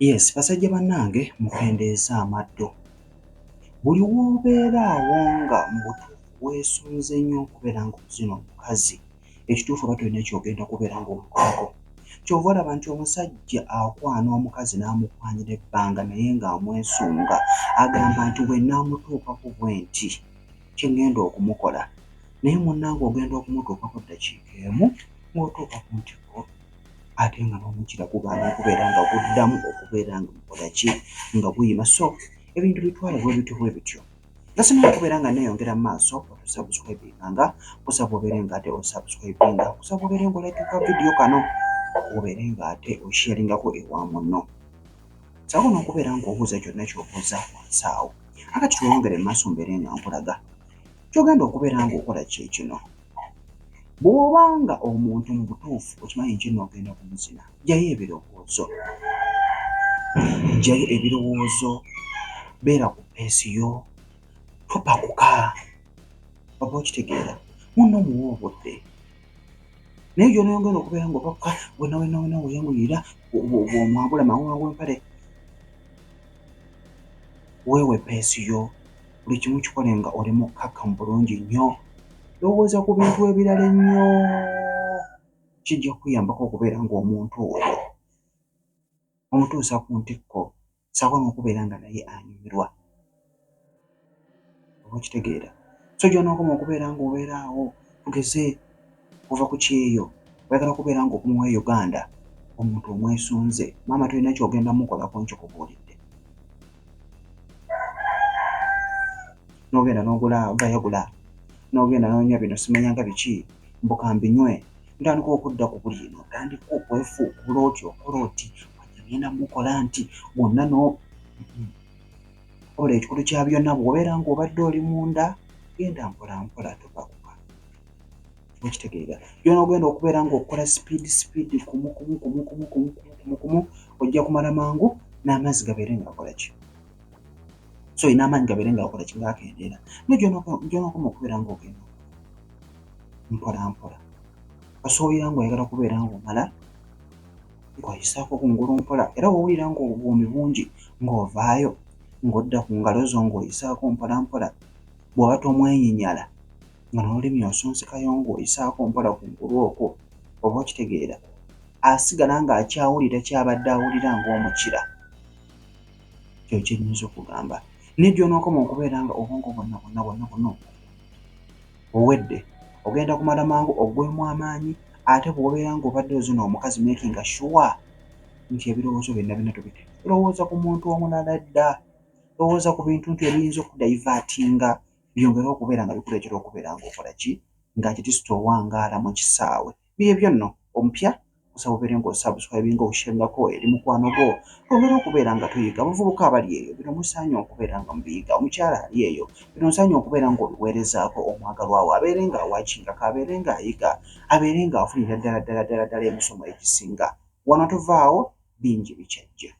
Yes, basajja bannange mukendeeza amaddo. Buli w'obeera awo nga mu butuufu weesunze nnyo okubeera ng'ozina omukazi, ekituufu oba tolina ky'ogenda kubeera ng'omukolako. Ky'ova olaba nti omusajja akwana omukazi n'amukwanira ebbanga naye ng'amwesunga, agamba nti bwe nnaamutuukako bwe nti kye ŋŋenda okumukola. Naye munnange ogenda okumutuukako ddakiika emu ng'otuuka ku ntikko, ate nga n'omukira gugaana okubeera nga guddamu okubeera nga mukola ki, nga guyima. So ebintu bitwale bwe bityo. Gasinga okubeera nga neeyongera mu maaso otusubscribinganga, kusaba obeere ng'ate osubscribinga, kusaba obeere ng'olakika vidiyo kano, obeere ng'ate osharingako ewa munno. Saba n'okubeera ng'obuuza kyonna ky'obuuza wansi awo. Akati tweyongere mu maaso mbeere nga nkulaga. Ky'ogenda okubeera ng'okola kye kino. Bw'obanga omuntu mu butuufu okimanyi nti nno ogenda kumuzina, ggyayo ebirowoozo. Ggyayo ebirowoozo, beera ku peesi yo, topakuka. Oba okitegeera, munno muwe obudde. Naye gy'onoogenda okubeera ng'opakuka, wenna weeyanguyira, bw'omwagula mangu empale. Weewe peesi yo, buli kimu kikole nga oli mukkakkamu bulungi nnyo. Lowooza ku bintu ebirala ennyo, kijja kukuyambako okubeera ng'omuntu oyo omutuusa ku ntikko, ssaako n'okubeera nga naye anyumirwa. Oba okitegeera. So gy'onookoma okubeera ng'obeera awo, tugeze kuva ku kyeyo, oyagala kubeera ng'okumuwa Uganda, omuntu omwesunze, maama tolina ky'ogenda mukolako nkikubuulidde. N'ogenda n'ogula gayagula, n'ogenda n'onywa bino simanyanga biki, mbuka mbinywe, ntandika okudda ku buli eno, otandika okwefuukula oti okola oti, wajja ngenda mukola nti, bwonna ola ekikulu kya byonna bw'obeera ng'obadde oli munda, genda mpola mpola topakuka. Okitegeera. Gy'onoogenda okubeera ng'okola sipiidi kumu, ojja kumala mangu n'amazzi gabeere nga gakola ki? So n'amaanyi gabeere nga gakola ki? Ng'akendeera. Naye gy'onookoma okubeera ng'ogenda mpola mpola. Osobolera ng'oyagala kubeera ng'omala ng'oyisaako kungulu mpola, era w'owulira ng'obuwoomi bungi ng'ovaayo ng'odda ku ngalo zo ng'oyisaako mpola mpola. Bw'oba tomwenyinyala nga n'olulimi osonsekayo ng'oyisaako mpola kungulu okwo, oba okitegeera, asigala ng'akyawulira ky'abadde awulira ng'omukira. Kyo kye nnyinza okugamba. Naye gy'onookoma okubeera nga obwongo bwonna owedde, ogenda kumala mangu oggwemu amaanyi, ate bw'obeera ng'obadde ozina omukazi makinga sure nti ebirowoozo byonna tubiteeka. Lowooza ku muntu omulala dda, lowooza ku bintu ebiyinza okudayivaatinga, byongere okubeera nga bikuleetera okubeera ng'okola ki? Ng'ate tisita owangaala mu kisaawe. Byebyo nno omupya, osaba obeere ng'osubscribinga, osharingako eri mukwano gwo, twongere okubeera nga tuyiga. Abavubuka abali eyo, bino musaanye okubeera nga mubiyiga. Omukyala ali eyo, bino nsaanye okubeera ng'obiweerezaako omwagalwa wo, abeere ng'awakingako, abeere ng'ayiga, abeere ng'afunira ddala emisomo egisinga. Wano tuvaawo bingi bikyajja.